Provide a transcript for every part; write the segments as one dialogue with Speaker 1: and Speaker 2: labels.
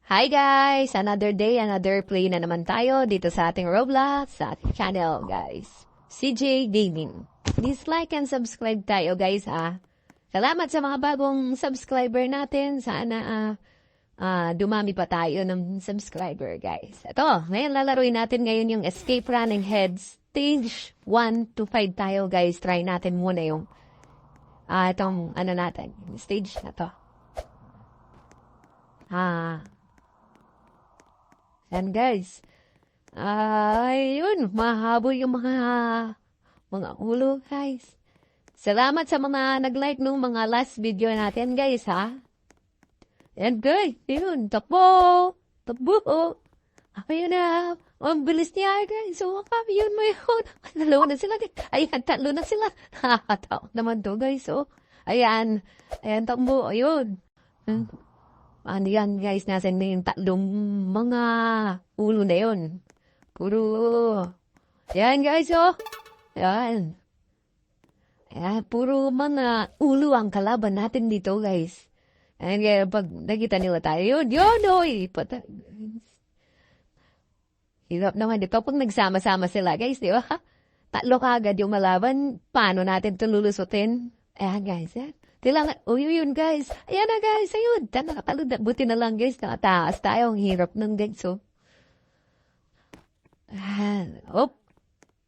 Speaker 1: Hi guys! Another day, another play na naman tayo dito sa ating Roblox, sa ating channel guys. CJ Gaming. Please like and subscribe tayo guys ha. Salamat sa mga bagong subscriber natin. Sana dumami pa tayo ng subscriber guys. Ito, ngayon lalaroin natin ngayon yung Escape Running Heads. Stage 1 to 5 tayo guys. Try natin muna yung itong natin, stage na to. Yan guys. Ayun, mahabol yung mga ulo guys. Salamat sa mga nag-like nung mga last video natin guys ha. Yan guys, yun, takbo. Ayun na, ang bilis niya guys. So, yun mo yun. Dalawa na sila. Ayan, tatlo na sila. Nakakatakot naman to guys. Oh. Ayan, takbo, ayun. Ano yan guys, nasa na yung tatlong mga ulo na yun. Puro, yan guys oh. Yan. Ayan, puro mga ulo ang kalaban natin dito guys. Ayan kaya pag nakita nila tayo, yun oy. Hirap naman dito pag nagsama-sama sila guys, di ba? Tatlo kagad yung malaban, paano natin ito lulusutin? Ayan guys, yan. Kailangan, yun guys. Ayan na guys, ayun. Nakatalod na. Buti na lang guys, nakataas tayo. Ang hirap ng guys, so.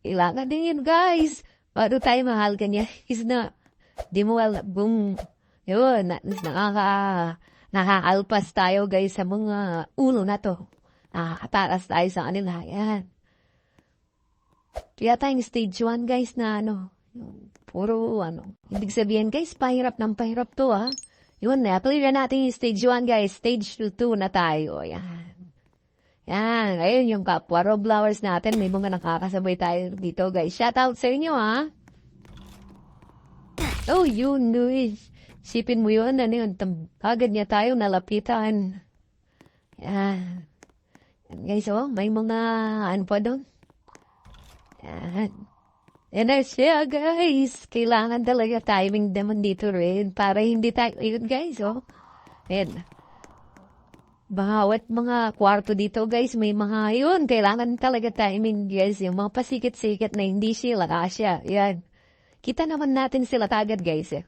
Speaker 1: Kailangan din yun guys. Bago tayo mahal kanya. Is na, di mo boom. Yun, nakaalpas tayo guys sa mga ulo na to. Nakakataas tayo sa kanila. Ayan. Kaya tayong stage 1 guys na puro Ibig sabihin guys, pahirap ng pahirap to ha. Yun na, play na natin yung stage 1 guys. Stage 2 na tayo. Yan. Yan, ayun yung kapwa Robloxers natin. May mga nakakasabay tayo dito guys. Shout out sa inyo ha. Oh, yun guys. Sipin mo yun, agad niya tayo nalapitan. Yan. Yan guys oh, may mga pa doon. Yan. Yan na siya, guys. Kailangan talaga timing naman dito rin para hindi tayo, yun guys, oh. Yan. Bawat mga kwarto dito, guys, may mga, yun, kailangan talaga timing, guys. Yung mga pasikit-sikit na hindi sila kasya. Yan. Kita naman natin sila tagad, guys, eh.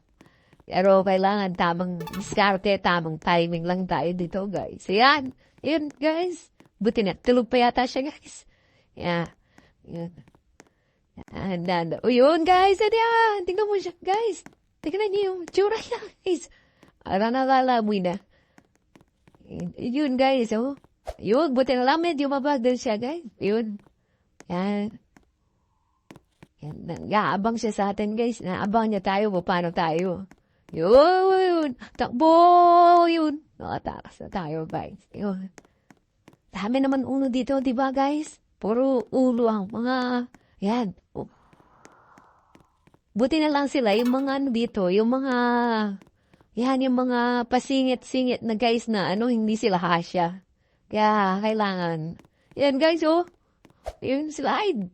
Speaker 1: Pero kailangan tamang diskarte, tamang timing lang tayo dito, guys. Yan. Yun, guys. Buti na, tulog pa yata siya, guys. Yeah. Yun. Yun guys, yan. Tingnan mo siya, guys. Tingnan niyo yung tsura niya, guys. Nakalamoy na. Yun guys, oh. Yun, buti na lang medyo mabagal siya, guys. Yun. Yan. Naabang siya sa atin, guys. Naabang niya tayo, paano tayo. Yun. Takbo, yun. Nakatakas na tayo, guys. Yun. Dami naman ulo dito, di ba, guys? Puro ulo ang mga... Yan. Buti na lang sila, yung mga dito, yung mga, yan, yung mga pasingit-singit na guys na, hindi sila hasya. Kaya, kailangan. Yan guys, oh. Yun slide.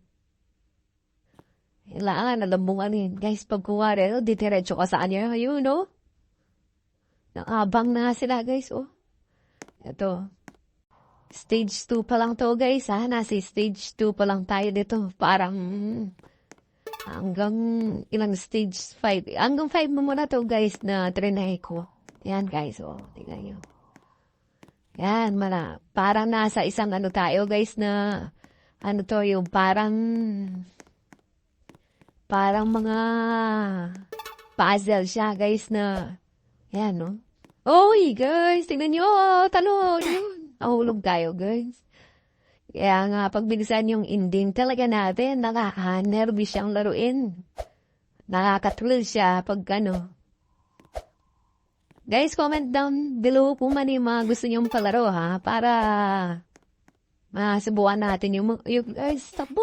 Speaker 1: Kailangan, alam mo guys, pag kuwari, ditiretso ka sa kanya, yun, oh. Nakabang na sila, guys, oh. Ito. Stage 2 pa lang to guys ha. Nasa stage 2 pa lang tayo dito. Parang hanggang ilang stage 5. Hanggang 5 mo muna to guys na trinay ko. Yan guys. Oh, tingnan nyo. Yan parang nasa isang tayo guys na to yung parang mga puzzle siya guys na yan no. Oy guys, tingnan nyo. Talon yun. Ahulog tayo, guys. Kaya nga, pag bilisan yung ending talaga natin, nakaka-nervous siyang laruin. Nakaka-thrill siya pag Guys, comment down below kung man yung mga gusto nyong palaro, ha? Para masubukan natin yung guys, takbo!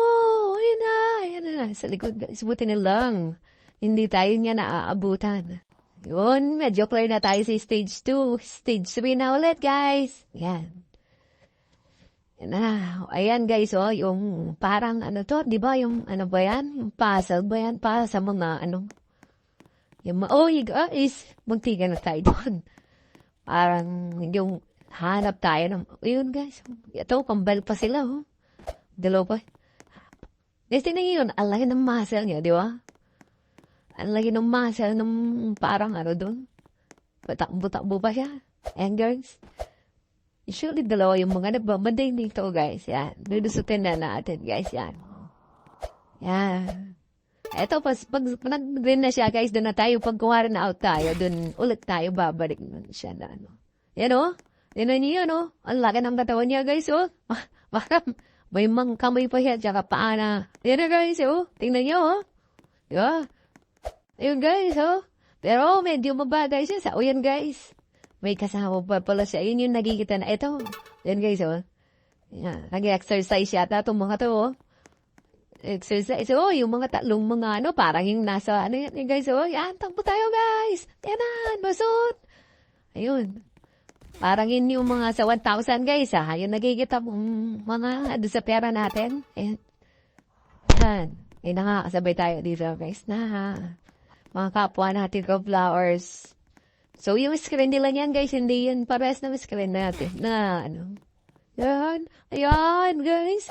Speaker 1: Ayan na. Sa likod, guys, buti na lang. Hindi tayo niya naaabutan. Yun, medyo clear na tayo sa stage 2. Stage 3 na ulit, guys. Yan. Ayan, guys, oh, yung parang di ba, yung ba yan? Yung puzzle ba yan? Para sa mga, yung guys, magtigan na tayo doon. Parang yung Hanap tayo ng, ayun guys, ito, kambal pa sila, oh. Dalawa pa. Kasi tingnan yun, ang laki ng muscle niya, di ba? Ang laki ng muscle ng parang ano doon. Patakbo-takbo pa siya. And guys, usually dalawa yung mga nagbabanday dito, guys. Yan. Dudusutin na natin, guys. Yan. Yan. Eto, pag nag-green na siya, guys, doon na tayo. Pag kuwari na out tayo, doon ulit tayo babalik nun siya na, ano. Yan, oh. Yan niyo, no? Ang laki ng katawan niya, guys, oh. Parang may mga kamay pa siya, tsaka paa na. Yan na, guys, oh. Tingnan niyo, oh. Yeah. Ayun, guys, oh. Pero medyo mabagay siya. O yan, guys. May kasama pa pala siya. Yun yung nagkikita na. Ito. Yan, guys, oh. Yan. Nag-exercise yata itong mga to, oh. Exercise. Oh, yung mga tatlong mga ano, parang yung nasa, ano yan, guys, oh. Yan, takbo tayo, guys. Yan na, basot. Ayun. Parang yun yung mga sa 1,000, guys, ha. Yung nagkikita mong mga doon sa pera natin. Ayan. Yan. Eh, nakakasabay tayo dito, guys, na mga kapwa natin ko flowers. So, yung screen nila niyan, guys, hindi yun pares na screen natin. Na, ano. Yan. Ayan, guys.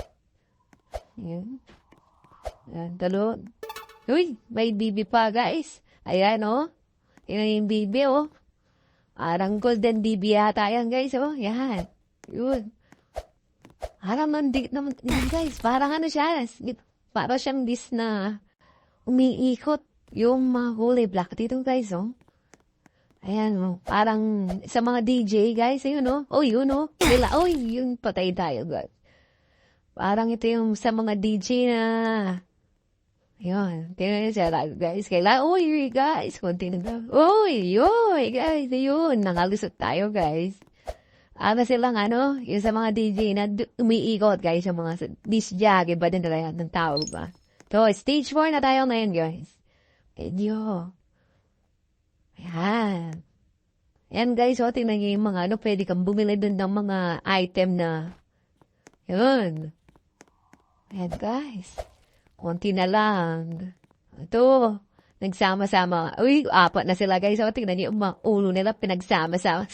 Speaker 1: Ayan. Ayan, talon. Uy, may bibi pa, guys. Ayan, oh. Yan yung bibi, oh. Parang golden bibi yata yan, guys, oh. Yan. Yun. Parang nandit naman, guys. Parang ano siya. Parang siyang dis na umiikot yung mga kulay black dito, guys, oh. Ayan, oh. Parang sa mga DJ, guys, ayun, oh. Oh, yun, oh. Yun, patay tayo, guys. Parang ito yung sa mga DJ na, ayun, tingnan niyo siya, guys. Guys, konti na daw. Guys, ayun, nakalusot tayo, guys. Ano silang, ano, yung sa mga DJ na umiikot, guys, yung mga disc jockey, ba din nila yan ng tao ba? So, stage 4 na tayo ngayon, guys. Medyo. Ayan. Ayan, guys, oh, tingnan niyo yung mga, ano, pwede kang bumili dun ng mga item na, yun. Ayan, guys. Konti na lang. Ito, nagsama-sama. Uy, 4 na sila, guys. O, tingnan niyo, yung mga ulo nila, pinagsama-sama.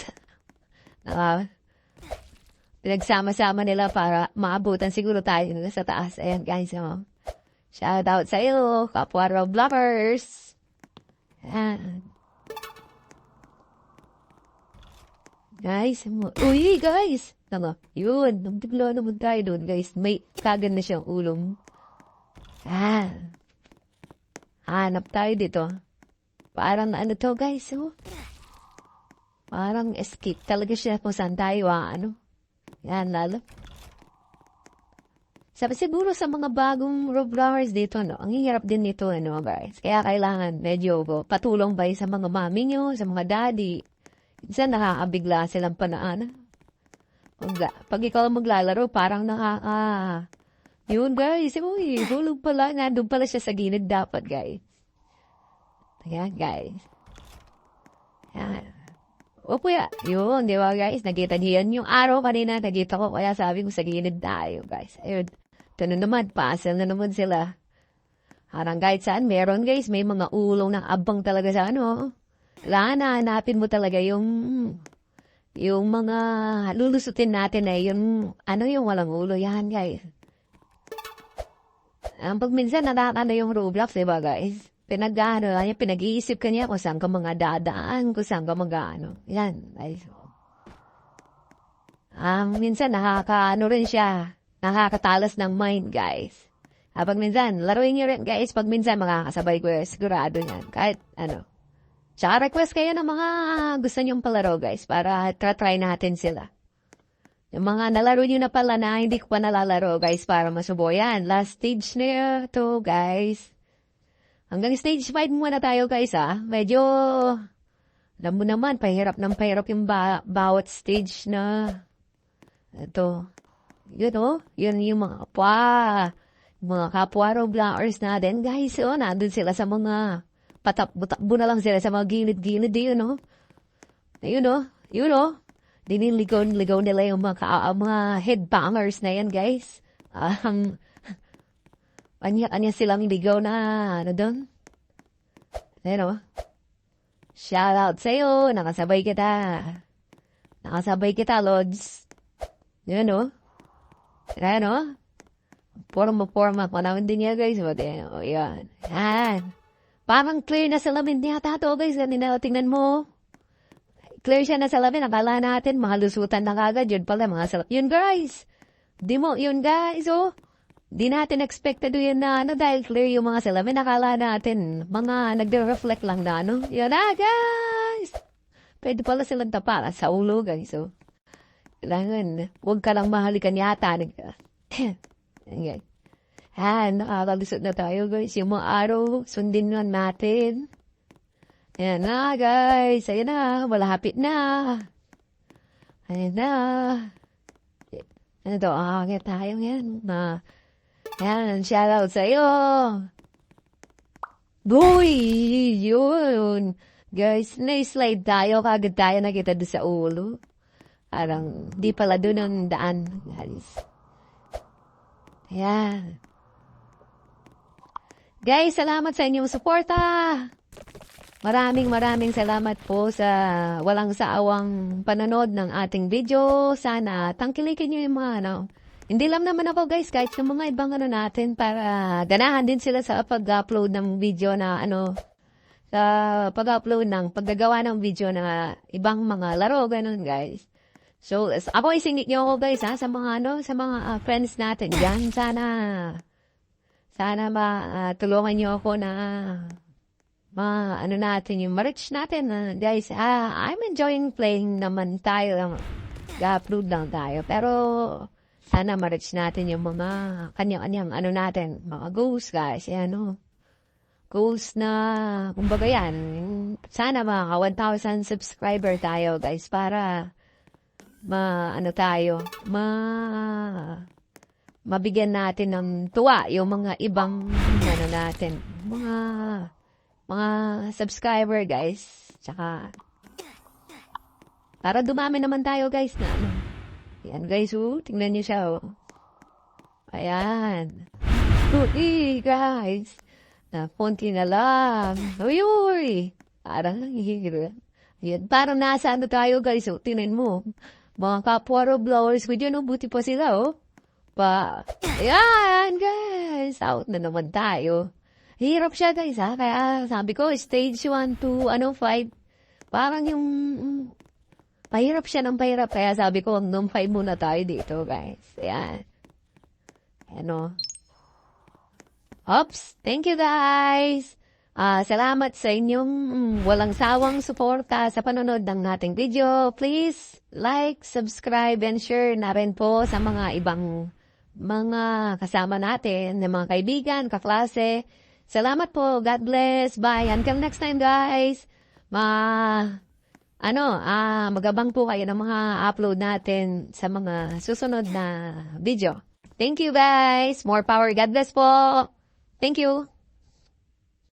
Speaker 1: Pinagsama-sama nila para maabutan siguro tayo sa taas. Ayan, guys. O. Shout out sa iyo, kapwa Robloxers. Ayan. Guys, uy, guys. Yun, nagtigla naman tayo doon, guys. May kagan na siyang ulong. Hanap tayo dito. Parang ano to, guys, oh. Parang escape talaga siya kung saan tayo, ano. Yan, lalo. Sabi siguro sa mga bagong Robloxers dito, no, ang hirap din nito, ano, guys. Kaya kailangan medyo patulong ba sa mga mami nyo, sa mga daddy. Minsan nakakabigla silang panaan. Pag ikaw maglalaro, parang yun, guys. Uy, hulog pala. Nandun pala siya sa gilid dapat, guys. Ayan, guys. Ayan. Opo ya. Yun, di ba, guys? Nakita niyo yan yung araw kanina. Nakita ko, kaya sabi ko sa gilid tayo, guys. Ayun. Ito na naman, puzzle na naman sila. Harang kahit saan, meron, guys. May mga ulong na abang talaga sa ano. Hanapin mo talaga yung mga lulusutin natin na yung, ano yung walang ulo. Yan, guys. Pag minsan natatanda yung Roblox, diba, guys? Pinag-iisip ka niya kung saan ka mga dadaan, kung saan ka mga Yan, guys. Minsan nakakaano rin siya. Nakakatalas ng mind, guys. Pag minsan, laruin niyo rin, guys. Pag minsan, makakasabay ko, sigurado yan. Kahit, Tsaka request kayo ng mga gusto niyong palaro, guys, para try natin sila. Yung mga nalaro niyo na pala na hindi ko pa nalalaro, guys, para masubuyan. Last stage na to, guys. Hanggang stage 5 muna tayo, guys, ha. Medyo, alam mo naman, pahirap yung bawat stage na. Ito. Yun, oh. Yun yung mga kapwa Robloxers natin, guys, oh. Nandun sila sa mga patakbo na lang sila sa mga gilid-gilid, yun, no? Ayun, no? Yun, no? Diniligaw nila yung mga headbangers na yan, guys. Anya silang ligaw na, doon? Ayun, no? Shout out sa'yo, nakasabay kita. Nakasabay kita, Lods. Yan, oh. Ayan, oh. Forma. Panahon din niya, guys. O, yan. Yan. Parang clear na salamin niya, tato, guys. Ganina, tingnan mo. Clear siya na salamin. Akala natin, mahalusutan na kagad. Yun pala, mga salamin. Yun, guys. Yun, guys, oh. Di natin expected yun na, dahil clear yung mga salamin. Akala natin, mga nagde-reflect lang na, Yan na, guys. Pwede pala silang tapara sa ulo, guys, oh. Kailangan, huwag ka lang mahalikan yata. Okay. Nakakalusot na tayo, guys. Yung mga araw, sundin lang natin. Ayan na, guys. Ayan na, malapit na. Ayan na. Ano to? Kaya tayo yan. Ayan, shoutout sa'yo. Boy! Yun. Guys, na-slide tayo. Kagad tayo nakita doon sa ulo. Parang, di pala doon ang daan, guys. Ayan. Guys, salamat sa inyong suporta. Maraming salamat po sa walang saawang panonood ng ating video. Sana tangkilikin nyo yung mga Hindi lang naman ako, guys, kahit yung mga ibang natin para ganahan din sila sa pag-upload ng video na sa pag-upload ng paggagawa ng video na ibang mga laro, ganun, guys. So, ako isingit nyo ako, guys, sa mga sa mga friends natin dyan. Sana tulungan nyo ako na natin yung ma-reach natin. Guys, I'm enjoying playing naman tayo. Ga-upload lang tayo. Pero, sana ma-reach natin yung mga kanyang natin. Mga goals, guys. Goals na, kumbaga yan. Sana mga 1,000 subscriber tayo, guys. Para, mabigyan natin ng tuwa yung mga ibang natin. Mga subscriber, guys. Tsaka, para dumami naman tayo, guys, na Yan, guys, tingnan niyo siya, Ayan. Guys. Konti na lang. Uy! Parang hihira. Yan, parang nasa tayo, guys, tingnan mo. Mga kapwa Roblox, buti pa sila, Ayan, guys. Out na naman tayo. Hirap siya, guys, Kaya sabi ko, stage 1 to 5. Parang yung pahirap siya ng pahirap. Kaya sabi ko, hanggang 5 muna tayo dito, guys. Ayan. Oops. Thank you, guys. Salamat sa inyong walang sawang suporta sa panonood ng ating video. Please like, subscribe, and share na rin po sa mga ibang mga kasama natin, ng mga kaibigan, kaklase. Salamat po. God bless. Bye. Until next time, guys. Magabang po kayo ng mga upload natin sa mga susunod na video. Thank you, guys. More power. God bless po. Thank you.